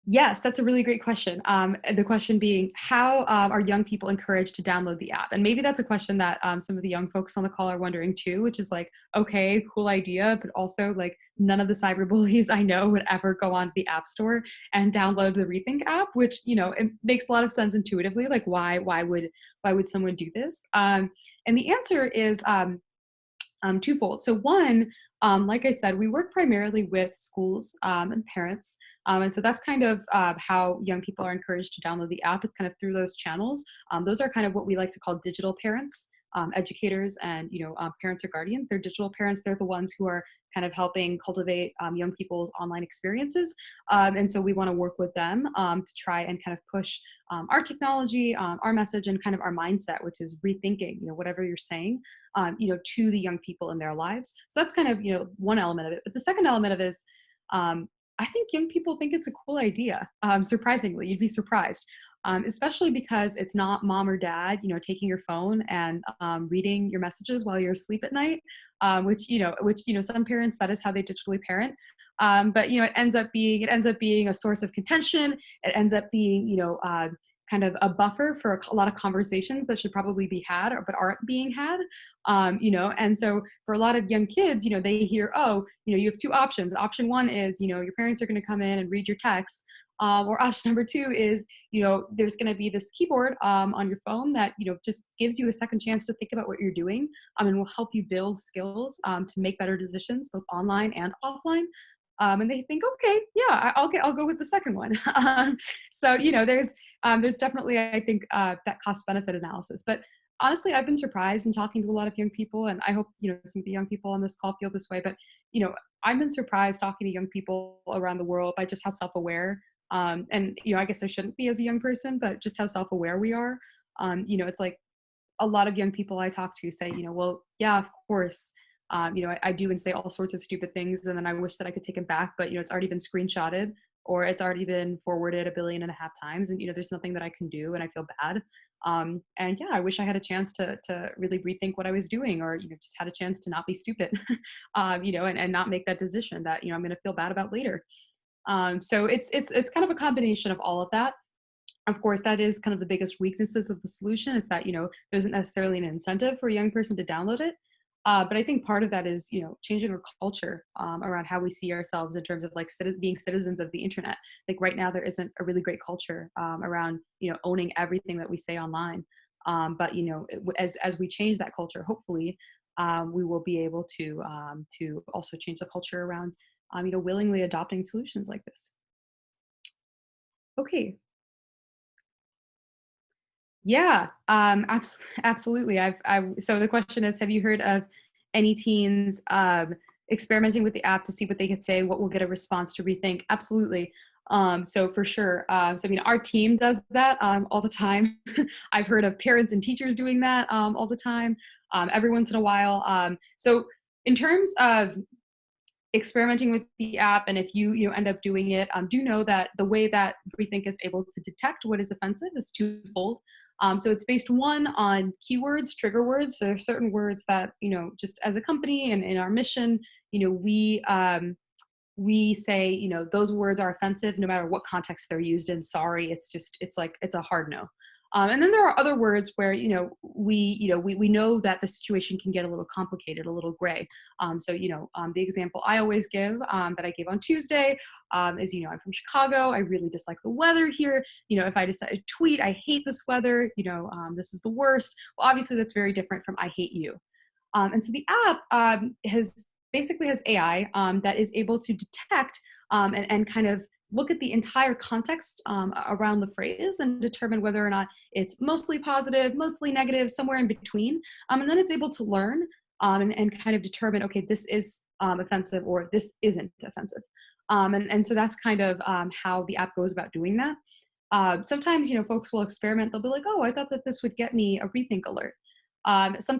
Yes, that's a really great question. The question being, how are young people encouraged to download the app? And maybe that's a question that some of the young folks on the call are wondering too, which is like, okay, cool idea, but also like none of the cyberbullies I know would ever go onto the App Store and download the ReThink app, which it makes a lot of sense intuitively. Like, why would someone do this? And the answer is twofold. So one, like I said, we work primarily with schools and parents. And so that's kind of how young people are encouraged to download the app, is kind of through those channels. Those are kind of what we like to call digital parents, educators, and parents or guardians. They're digital parents. They're the ones who are kind of helping cultivate young people's online experiences. And so we want to work with them to try and kind of push our technology, our message, and kind of our mindset, which is rethinking, whatever you're saying, to the young people in their lives. So that's kind of, one element of it. But the second element of it is, I think young people think it's a cool idea. Surprisingly, you'd be surprised. Especially because it's not mom or dad, taking your phone and reading your messages while you're asleep at night, which some parents, that is how they digitally parent. But it ends up being a source of contention. It ends up being, kind of a buffer for a lot of conversations that should probably be had, but aren't being had. And so for a lot of young kids, they hear, oh, you have two options. Option one is, your parents are going to come in and read your texts. Or option number two is, there's going to be this keyboard on your phone that, just gives you a second chance to think about what you're doing, and will help you build skills to make better decisions, both online and offline. And they think, okay, yeah, I'll go with the second one. So, there's definitely, I think, that cost benefit analysis. But honestly, I've been surprised in talking to a lot of young people, and I hope, some of the young people on this call feel this way, but, I've been surprised talking to young people around the world by just how self-aware, and, I guess I shouldn't be as a young person, but just how self-aware we are. It's like a lot of young people I talk to say, well, yeah, of course, I do and say all sorts of stupid things, and then I wish that I could take them back, but, it's already been screenshotted, or it's already been forwarded 1.5 billion times, and, there's nothing that I can do, and I feel bad. And yeah, I wish I had a chance to really rethink what I was doing, or, just had a chance to not be stupid, and not make that decision that, I'm going to feel bad about later. So it's kind of a combination of all of that. Of course, that is kind of the biggest weaknesses of the solution, is that, there isn't necessarily an incentive for a young person to download it. But I think part of that is, changing our culture around how we see ourselves in terms of like being citizens of the internet. Like right now, there isn't a really great culture around, owning everything that we say online. But, as we change that culture, hopefully, we will be able to also change the culture around, willingly adopting solutions like this. Okay. Yeah, absolutely. So the question is, have you heard of any teens experimenting with the app to see what they could say, what will get a response to ReThink? Absolutely. So for sure. So I mean, our team does that all the time. I've heard of parents and teachers doing that all the time, every once in a while. So in terms of experimenting with the app, and if you end up doing it, do know that the way that ReThink is able to detect what is offensive is twofold. So it's based, one, on keywords, trigger words. So there are certain words that, just as a company and in our mission, we say, those words are offensive no matter what context they're used in. Sorry, it's a hard no. And then there are other words where, we know that the situation can get a little complicated, a little gray. So, the example I always give, that I gave on Tuesday, is, I'm from Chicago. I really dislike the weather here. If I decide to tweet, I hate this weather, this is the worst. Well, obviously that's very different from I hate you. And so the app has AI that is able to detect and kind of look at the entire context around the phrase and determine whether or not it's mostly positive, mostly negative, somewhere in between. And then it's able to learn and kind of determine, okay, this is offensive or this isn't offensive. And so that's kind of how the app goes about doing that. Sometimes, folks will experiment. They'll be like, oh, I thought that this would get me a ReThink alert.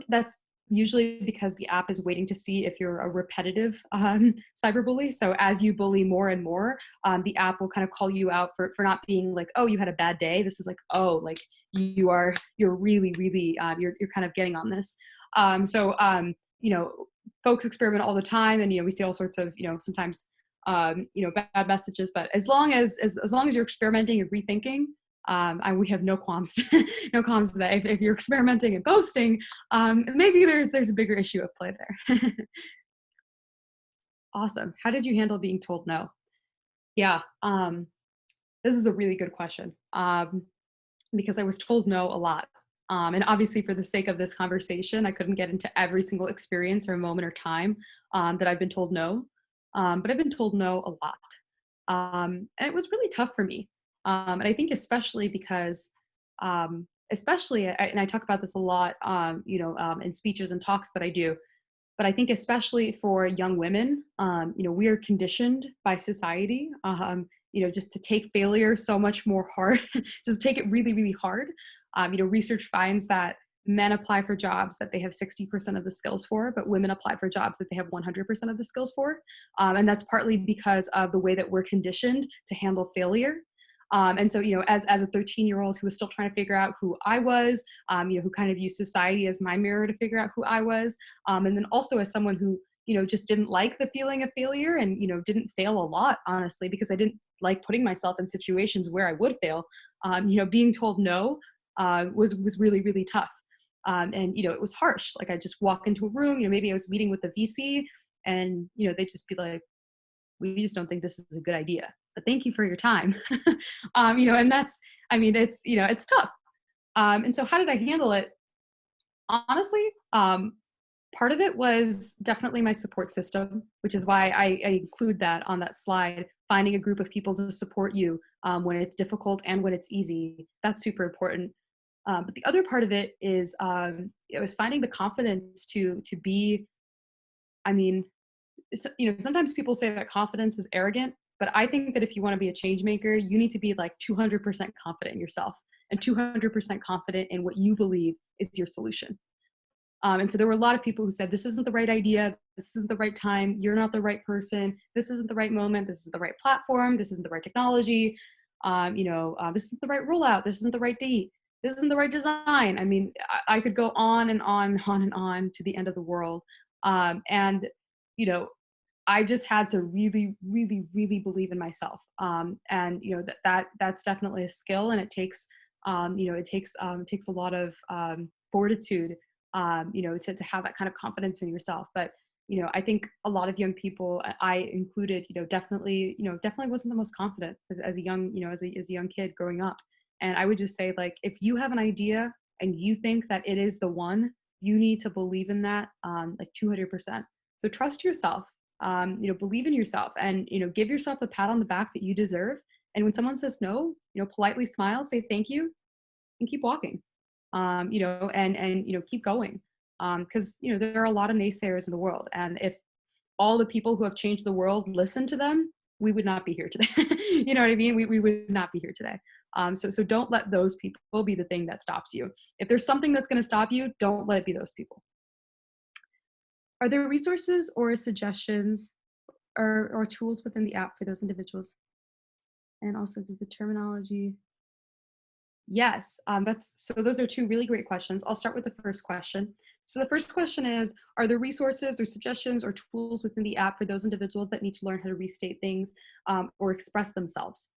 That's usually because the app is waiting to see if you're a repetitive cyberbully. So as you bully more and more, the app will kind of call you out for not being like, oh, you had a bad day. This is like, oh, like you're really, really, you're kind of getting on this. Folks experiment all the time, and we see all sorts of sometimes bad messages. But as long as you're experimenting and rethinking, we have no qualms, no qualms to that. If you're experimenting and boasting, maybe there's a bigger issue at play there. Awesome. How did you handle being told no? Yeah, this is a really good question because I was told no a lot. And obviously, for the sake of this conversation, I couldn't get into every single experience or moment or time that I've been told no. But I've been told no a lot. And it was really tough for me. And I think especially because, and I talk about this a lot, in speeches and talks that I do, but I think especially for young women, we are conditioned by society, just to take failure so much more hard, just take it really, really hard. Research finds that men apply for jobs that they have 60% of the skills for, but women apply for jobs that they have 100% of the skills for. And that's partly because of the way that we're conditioned to handle failure. And so, as a 13-year-old who was still trying to figure out who I was, who kind of used society as my mirror to figure out who I was. And then also as someone who, just didn't like the feeling of failure and, didn't fail a lot, honestly, because I didn't like putting myself in situations where I would fail. Being told no was really, really tough. And, it was harsh. Like I just walk into a room, maybe I was meeting with the VC and, they'd just be like, we just don't think this is a good idea, but thank you for your time. And that's, it's tough. And so how did I handle it? Honestly, part of it was definitely my support system, which is why I include that on that slide, finding a group of people to support you when it's difficult and when it's easy. That's super important. But the other part of it is it was finding the confidence to be, sometimes people say that confidence is arrogant, but I think that if you want to be a change maker, you need to be like 200% confident in yourself and 200% confident in what you believe is your solution. And so there were a lot of people who said, this isn't the right idea. This isn't the right time. You're not the right person. This isn't the right moment. This isn't the right platform. This isn't the right technology. This isn't the right rollout. This isn't the right date. This isn't the right design. I could go on and on and on and on to the end of the world. I just had to really, really, really believe in myself. That's definitely a skill, and it takes it takes a lot of fortitude, to have that kind of confidence in yourself. But I think a lot of young people, I included, definitely wasn't the most confident as a young, as a young kid growing up. And I would just say, like, if you have an idea and you think that it is the one, you need to believe in that, like 200%. So trust yourself, believe in yourself, and, give yourself the pat on the back that you deserve. And when someone says no, politely smile, say thank you, and keep walking, and keep going. Because, there are a lot of naysayers in the world. And if all the people who have changed the world listen to them, we would not be here today. You know what I mean? We would not be here today. So don't let those people be the thing that stops you. If there's something that's going to stop you, don't let it be those people. Are there resources or suggestions or tools within the app for those individuals? And also the terminology. Yes, those are two really great questions. I'll start with the first question. So the first question is, are there resources or suggestions or tools within the app for those individuals that need to learn how to restate things or express themselves?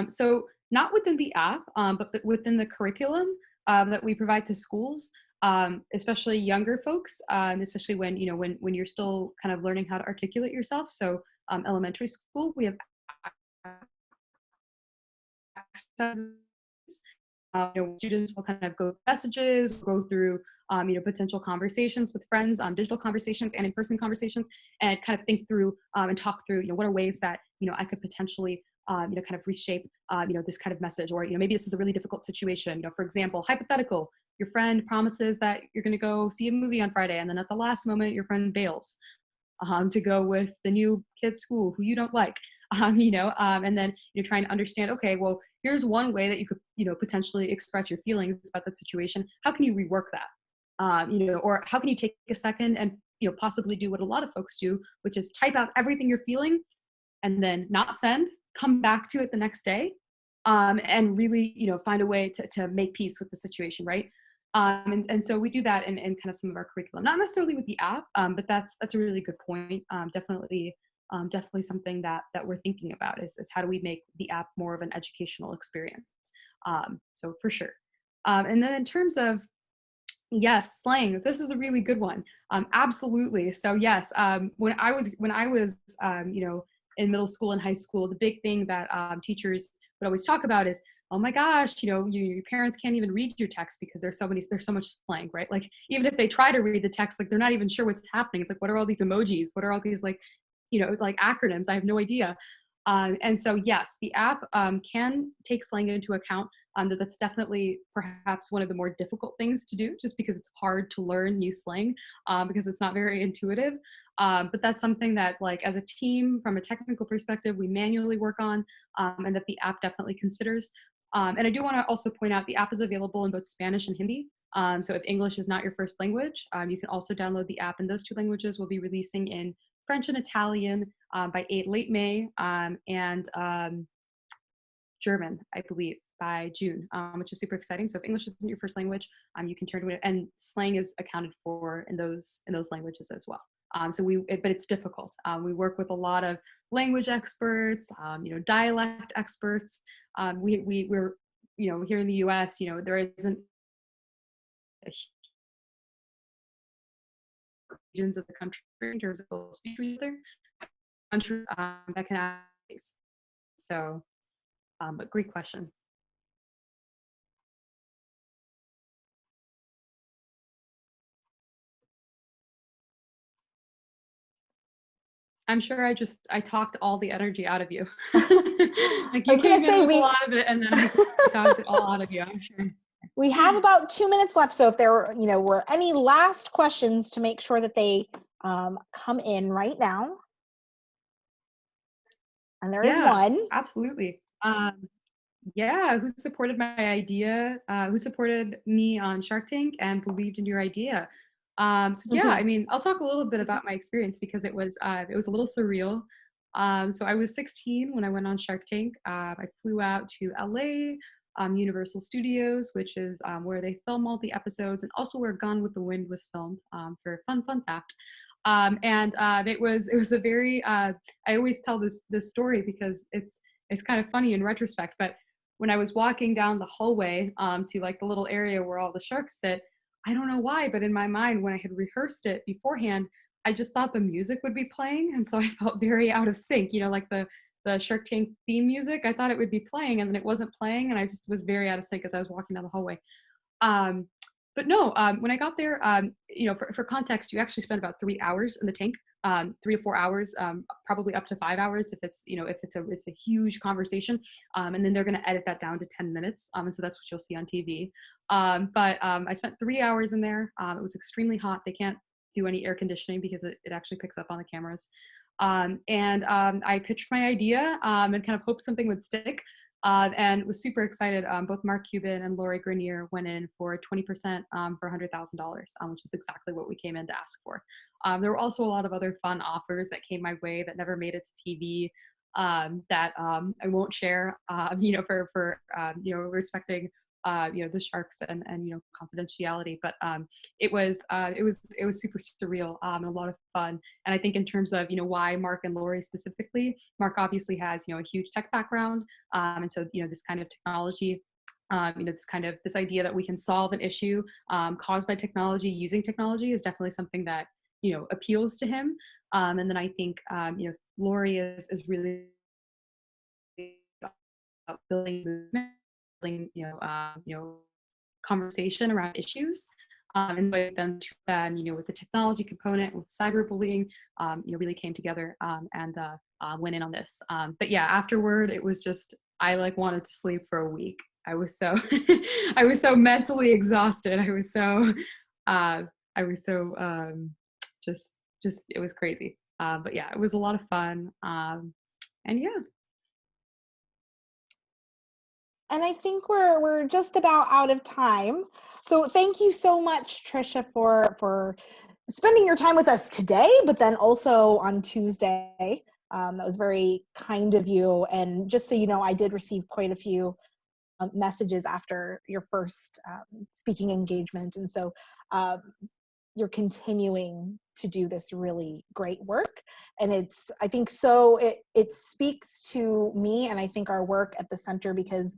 So not within the app, but within the curriculum that we provide to schools, especially younger folks, especially when you're still kind of learning how to articulate yourself. So elementary school, we have exercises. Students will kind of go through messages, go through potential conversations with friends, digital conversations and in-person conversations, and kind of think through and talk through what are ways that I could potentially kind of reshape, this kind of message. Or, maybe this is a really difficult situation. For example, hypothetical, your friend promises that you're going to go see a movie on Friday, and then at the last moment, your friend bails to go with the new kid school who you don't like. And then you're trying to understand, okay, well, here's one way that you could, potentially express your feelings about that situation. How can you rework that? Or how can you take a second and, possibly do what a lot of folks do, which is type out everything you're feeling and then not send, come back to it the next day, and really, find a way to make peace with the situation, right? And so we do that in kind of some of our curriculum, not necessarily with the app, but that's a really good point. Definitely something that we're thinking about is how do we make the app more of an educational experience. So for sure. And then in terms of, yes, slang, this is a really good one. Absolutely. So yes, when I was in middle school and high school, the big thing that teachers would always talk about is, oh my gosh, your parents can't even read your text because there's so much slang, right? Like even if they try to read the text, like they're not even sure what's happening. It's like, what are all these emojis? What are all these like, like acronyms? I have no idea. And so yes, the app can take slang into account. That's definitely perhaps one of the more difficult things to do, just because it's hard to learn new slang because it's not very intuitive. But that's something that, like, as a team, from a technical perspective, we manually work on, and that the app definitely considers. And I do want to also point out the app is available in both Spanish and Hindi. So if English is not your first language, you can also download the app in those two languages. We'll be releasing in French and Italian by late May, and German, I believe, by June, which is super exciting. So if English isn't your first language, you can turn to it, and slang is accounted for in those languages as well. But it's difficult. We work with a lot of language experts, dialect experts. We're, here in the U.S., there isn't a regions of the country in terms of people speak to each other. Countries that can have. So, but great question. I'm sure I talked all the energy out of you. Like I you was gonna came in say with a lot of it, and then I talked it all out of you, I'm sure. we have about 2 minutes left. So if there were any last questions, to make sure that they come in right now. And there is one. Absolutely. Yeah, who supported my idea? Who supported me on Shark Tank and believed in your idea? So yeah, I mean, I'll talk a little bit about my experience because it was a little surreal. So I was 16 when I went on Shark Tank. I flew out to LA, Universal Studios, which is where they film all the episodes, and also where Gone with the Wind was filmed. For a fun fact. And it was a very I always tell this story because it's kind of funny in retrospect, but when I was walking down the hallway to like the little area where all the sharks sit, I don't know why, but in my mind, when I had rehearsed it beforehand, I just thought the music would be playing. And so I felt very out of sync, like the Shark Tank theme music. I thought it would be playing and then it wasn't playing. And I just was very out of sync as I was walking down the hallway. But no, when I got there, for context, you actually spend about 3 hours in the tank, 3 or 4 hours, probably up to 5 hours if it's, if it's a huge conversation, and then they're going to edit that down to 10 minutes, and so that's what you'll see on TV. But I spent 3 hours in there. It was extremely hot. They can't do any air conditioning because it actually picks up on the cameras. And I pitched my idea and kind of hoped something would stick. And was super excited. Both Mark Cuban and Lori Grenier went in for 20% for $100,000, which is exactly what we came in to ask for. There were also a lot of other fun offers that came my way that never made it to TV, that I won't share. For respecting the sharks and confidentiality. But it was super surreal and a lot of fun. And I think in terms of why Mark and Lori specifically, Mark obviously has a huge tech background, and so this kind of technology. This idea that we can solve an issue caused by technology using technology is definitely something that appeals to him. And then I think Lori is really building movement, building conversation around issues. And so then, with the technology component, with cyberbullying, really came together and went in on this. But yeah, afterward, it was just, I like wanted to sleep for a week. I was so, I was so mentally exhausted. I was so just it was crazy. But yeah, it was a lot of fun. And yeah. And I think we're just about out of time. So thank you so much, Trisha, for spending your time with us today, but then also on Tuesday. That was very kind of you. And just so you know, I did receive quite a few messages after your first speaking engagement. And so you're continuing to do this really great work. And I think so it speaks to me and I think our work at the center, because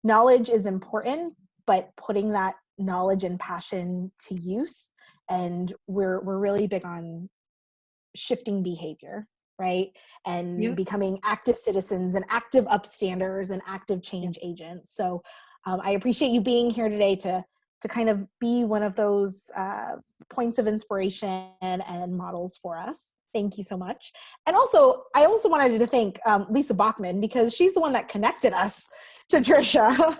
knowledge is important, but putting that knowledge and passion to use. And we're really big on shifting behavior, right? And Yep. becoming active citizens and active upstanders and active change agents. So I appreciate you being here today to kind of be one of those points of inspiration and models for us. Thank you so much. And also, I also wanted to thank Lisa Bachman, because she's the one that connected us to Trisha.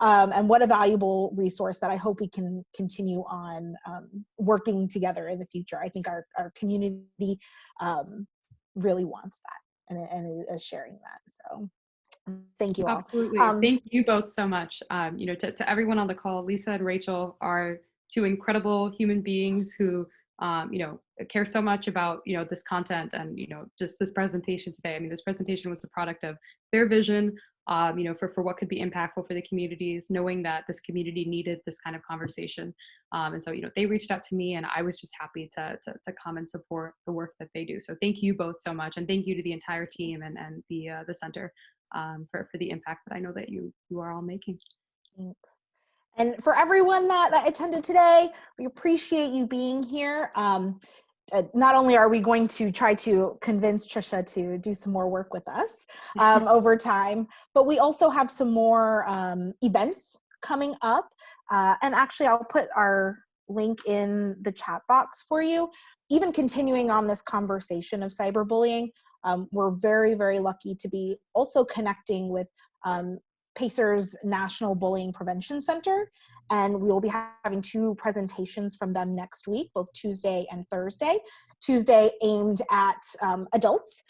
And what a valuable resource that I hope we can continue on working together in the future. I think our community really wants that and is sharing that. So thank you all. Absolutely. Thank you both so much. To everyone on the call, Lisa and Rachel are two incredible human beings who, care so much about, this content and, just this presentation today. I mean, this presentation was the product of their vision, for what could be impactful for the communities, knowing that this community needed this kind of conversation. And so, they reached out to me and I was just happy to come and support the work that they do. So thank you both so much. And thank you to the entire team and the center. For the impact that I know that you are all making. Thanks. And for everyone that attended today, we appreciate you being here. Not only are we going to try to convince Trisha to do some more work with us over time, but we also have some more events coming up. And actually, I'll put our link in the chat box for you. Even continuing on this conversation of cyberbullying, we're very, very lucky to be also connecting with PACER's National Bullying Prevention Center. And we will be having 2 presentations from them next week, both Tuesday and Thursday. Tuesday aimed at adults,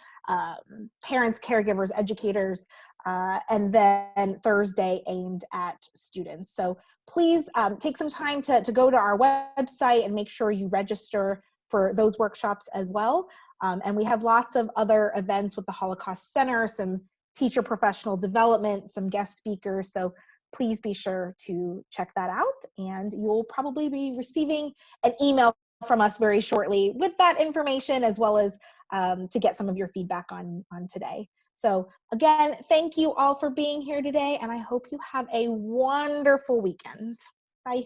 parents, caregivers, educators, and then Thursday aimed at students. So please take some time to go to our website and make sure you register for those workshops as well. And we have lots of other events with the Holocaust Center, some teacher professional development, some guest speakers. So please be sure to check that out. And you'll probably be receiving an email from us very shortly with that information, as well as to get some of your feedback on today. So again, thank you all for being here today. And I hope you have a wonderful weekend. Bye.